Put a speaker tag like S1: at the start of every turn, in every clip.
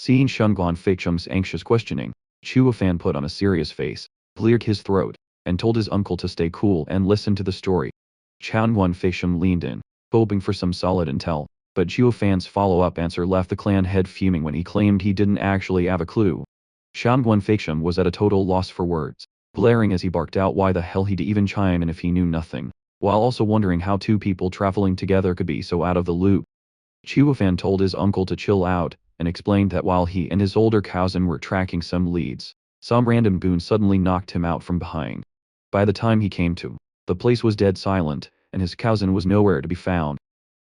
S1: Seeing Shunguan Feicheng's anxious questioning, Chuo Fan put on a serious face, cleared his throat, and told his uncle to stay cool and listen to the story. Shunguan Feicheng leaned in, hoping for some solid intel, but Chuo Fan's follow-up answer left the clan head fuming when he claimed he didn't actually have a clue. Shunguan Feicheng was at a total loss for words, glaring as he barked out why the hell he'd even chime in if he knew nothing, while also wondering how two people traveling together could be so out of the loop. Chuo Fan told his uncle to chill out, and explained that while he and his older cousin were tracking some leads, some random goon suddenly knocked him out from behind. By the time he came to, the place was dead silent, and his cousin was nowhere to be found.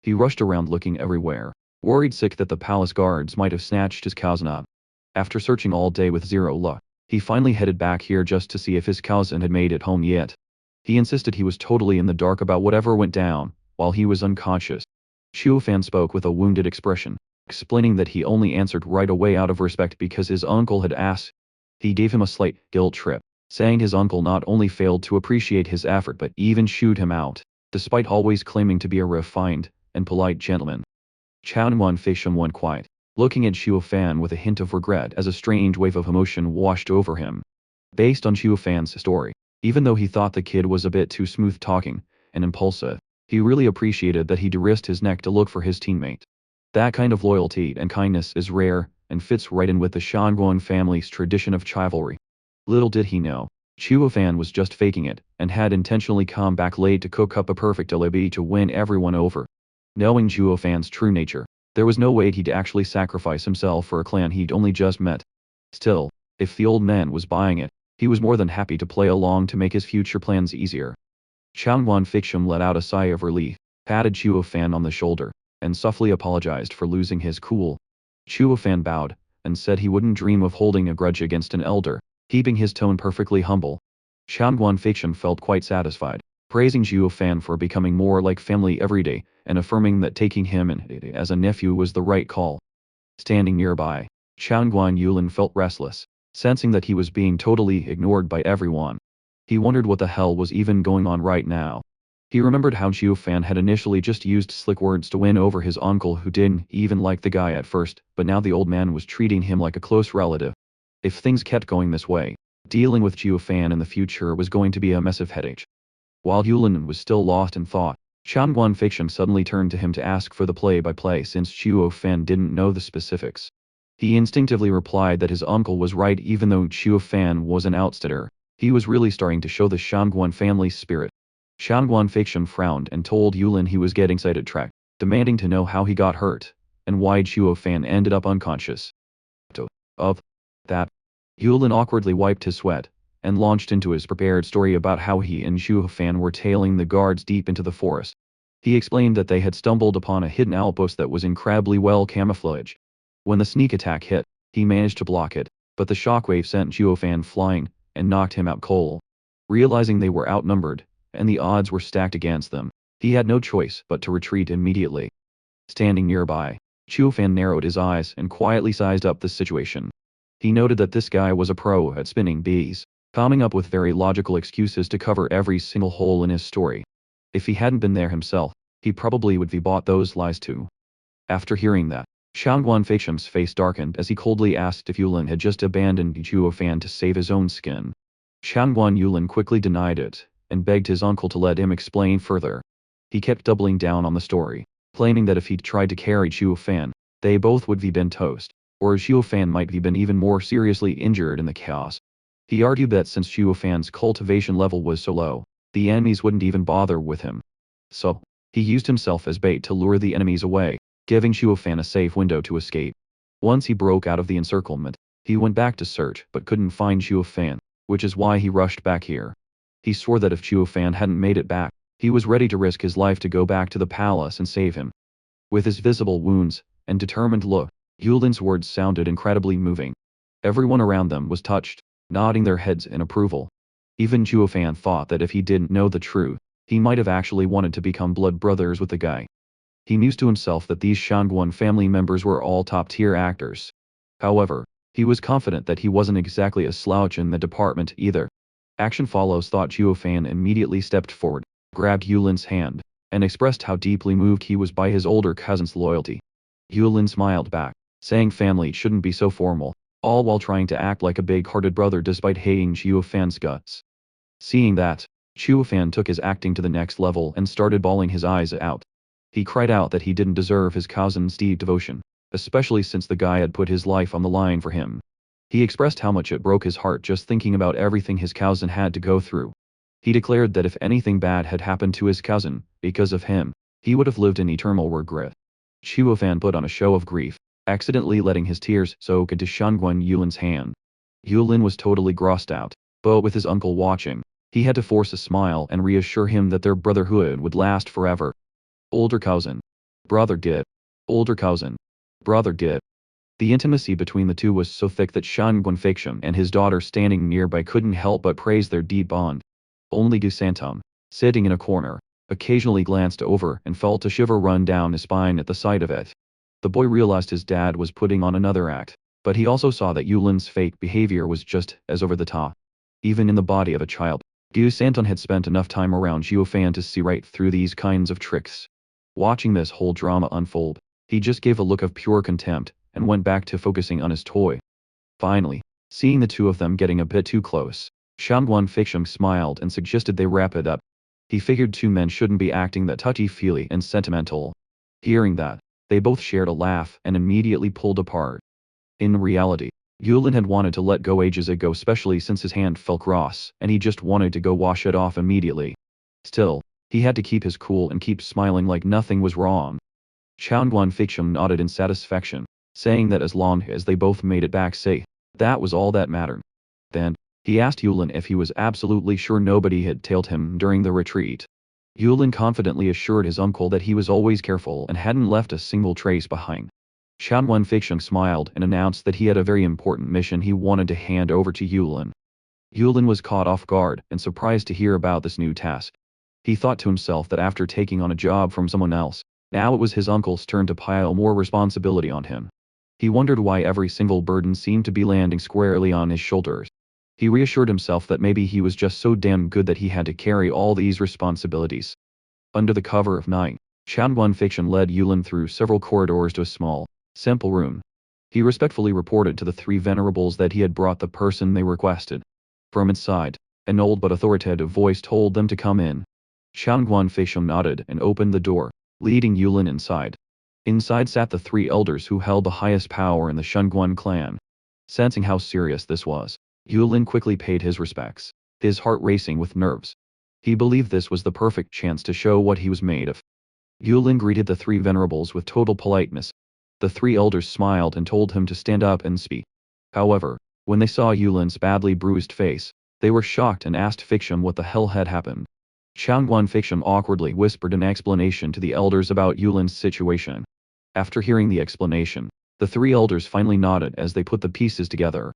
S1: He rushed around looking everywhere, worried sick that the palace guards might have snatched his cousin up. After searching all day with zero luck, he finally headed back here just to see if his cousin had made it home yet. He insisted he was totally in the dark about whatever went down, while he was unconscious. Chuo Fan spoke with a wounded expression, explaining that he only answered right away out of respect because his uncle had asked. He gave him a slight guilt trip, saying his uncle not only failed to appreciate his effort but even shooed him out, despite always claiming to be a refined and polite gentleman. Shunguan Feicheng went quiet, looking at Chuo Fan with a hint of regret as a strange wave of emotion washed over him. Based on Chuo Fan's story, even though he thought the kid was a bit too smooth-talking and impulsive, he really appreciated that he'd risked his neck to look for his teammate. That kind of loyalty and kindness is rare, and fits right in with the Shunguan family's tradition of chivalry. Little did he know, Chuo Fan was just faking it, and had intentionally come back late to cook up a perfect alibi to win everyone over. Knowing Chuo Fan's true nature, there was no way he'd actually sacrifice himself for a clan he'd only just met. Still, if the old man was buying it, he was more than happy to play along to make his future plans easier. Shunguan Feicheng let out a sigh of relief, patted Chuo Fan on the shoulder, and softly apologized for losing his cool. Chuo Fan bowed, and said he wouldn't dream of holding a grudge against an elder, keeping his tone perfectly humble. Shunguan Feicheng felt quite satisfied, praising Chuo Fan for becoming more like family every day, and affirming that taking him in as a nephew was the right call. Standing nearby, Shunguan Yulin felt restless, sensing that he was being totally ignored by everyone. He wondered what the hell was even going on right now. He remembered how Chuo Fan had initially just used slick words to win over his uncle who didn't even like the guy at first, but now the old man was treating him like a close relative. If things kept going this way, dealing with Chuo Fan in the future was going to be a massive headache. While Yulin was still lost in thought, Shunguan Feicheng suddenly turned to him to ask for the play-by-play since Chuo Fan didn't know the specifics. He instinctively replied that his uncle was right even though Chuo Fan was an outsider. He was really starting to show the Shunguan family's spirit. Shunguan Feicheng frowned and told Yulin he was getting sidetracked, demanding to know how he got hurt, and why Chuo Fan ended up unconscious. Of that, Yulin awkwardly wiped his sweat, and launched into his prepared story about how he and Chuo Fan were tailing the guards deep into the forest. He explained that they had stumbled upon a hidden outpost that was incredibly well camouflaged. When the sneak attack hit, he managed to block it, but the shockwave sent Chuo Fan flying, and knocked him out cold. Realizing they were outnumbered, and the odds were stacked against them, he had no choice but to retreat immediately. Standing nearby, Chuo Fan narrowed his eyes and quietly sized up the situation. He noted that this guy was a pro at spinning bees, coming up with very logical excuses to cover every single hole in his story. If he hadn't been there himself, he probably would have bought those lies too. After hearing that, Shunguan Feicheng's face darkened as he coldly asked if Yulin had just abandoned Chuo Fan to save his own skin. Shunguan Yulin quickly denied it, and begged his uncle to let him explain further. He kept doubling down on the story, claiming that if he'd tried to carry Chuo Fan, they both would have been toast, or Chuo Fan might have been even more seriously injured in the chaos. He argued that since Chuo Fan's cultivation level was so low, the enemies wouldn't even bother with him. So, he used himself as bait to lure the enemies away, giving Chuo Fan a safe window to escape. Once he broke out of the encirclement, he went back to search but couldn't find Chuo Fan, which is why he rushed back here. He swore that if Chuo Fan hadn't made it back, he was ready to risk his life to go back to the palace and save him. With his visible wounds and determined look, Yulin's words sounded incredibly moving. Everyone around them was touched, nodding their heads in approval. Even Chuo Fan thought that if he didn't know the truth, he might have actually wanted to become blood brothers with the guy. He mused to himself that these Shunguan family members were all top-tier actors. However, he was confident that he wasn't exactly a slouch in the department either. Action follows, thought Chuo Fan immediately stepped forward, grabbed Yulin's hand, and expressed how deeply moved he was by his older cousin's loyalty. Yulin smiled back, saying family shouldn't be so formal, all while trying to act like a big-hearted brother despite hating Zhuo Fan's guts. Seeing that, Zhuo Fan took his acting to the next level and started bawling his eyes out. He cried out that he didn't deserve his cousin's deep devotion, especially since the guy had put his life on the line for him. He expressed how much it broke his heart just thinking about everything his cousin had to go through. He declared that if anything bad had happened to his cousin, because of him, he would have lived in eternal regret. Zhuo Fan put on a show of grief, accidentally letting his tears soak into Shangguan Yulin's hand. Yulin was totally grossed out, but with his uncle watching, he had to force a smile and reassure him that their brotherhood would last forever. Older cousin. Brother get. Older cousin. Brother get. The intimacy between the two was so thick that Shangguan Feixiong and his daughter standing nearby couldn't help but praise their deep bond. Only Du Santum, sitting in a corner, occasionally glanced over and felt a shiver run down his spine at the sight of it. The boy realized his dad was putting on another act, but he also saw that Yulin's fake behavior was just as over the top. Even in the body of a child, Du Santon had spent enough time around Zhuo Fan to see right through these kinds of tricks. Watching this whole drama unfold, he just gave a look of pure contempt, and went back to focusing on his toy. Finally, seeing the two of them getting a bit too close, Shangguan Feixiong smiled and suggested they wrap it up. He figured two men shouldn't be acting that touchy-feely and sentimental. Hearing that, they both shared a laugh and immediately pulled apart. In reality, Yulin had wanted to let go ages ago, especially since his hand felt cross, and he just wanted to go wash it off immediately. Still, he had to keep his cool and keep smiling like nothing was wrong. Shangguan Feixiong nodded in satisfaction, saying that as long as they both made it back safe, that was all that mattered. Then, he asked Yulin if he was absolutely sure nobody had tailed him during the retreat. Yulin confidently assured his uncle that he was always careful and hadn't left a single trace behind. Shangguan Feixiong smiled and announced that he had a very important mission he wanted to hand over to Yulin. Yulin was caught off guard and surprised to hear about this new task. He thought to himself that after taking on a job from someone else, now it was his uncle's turn to pile more responsibility on him. He wondered why every single burden seemed to be landing squarely on his shoulders. He reassured himself that maybe he was just so damn good that he had to carry all these responsibilities. Under the cover of night, Shangguan Feixiong led Yulin through several corridors to a small, simple room. He respectfully reported to the three venerables that he had brought the person they requested. From inside, an old but authoritative voice told them to come in. Shangguan Feixiong nodded and opened the door, leading Yulin inside. Inside sat the three elders who held the highest power in the Shangguan clan. Sensing how serious this was, Yulin quickly paid his respects, his heart racing with nerves. He believed this was the perfect chance to show what he was made of. Yulin greeted the three venerables with total politeness. The three elders smiled and told him to stand up and speak. However, when they saw Yulin's badly bruised face, they were shocked and asked Feixiong what the hell had happened. Shangguan Feixiong awkwardly whispered an explanation to the elders about Yulin's situation. After hearing the explanation, the three elders finally nodded as they put the pieces together.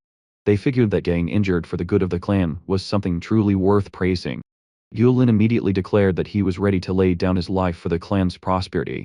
S1: They figured that getting injured for the good of the clan was something truly worth praising. Yulin immediately declared that he was ready to lay down his life for the clan's prosperity.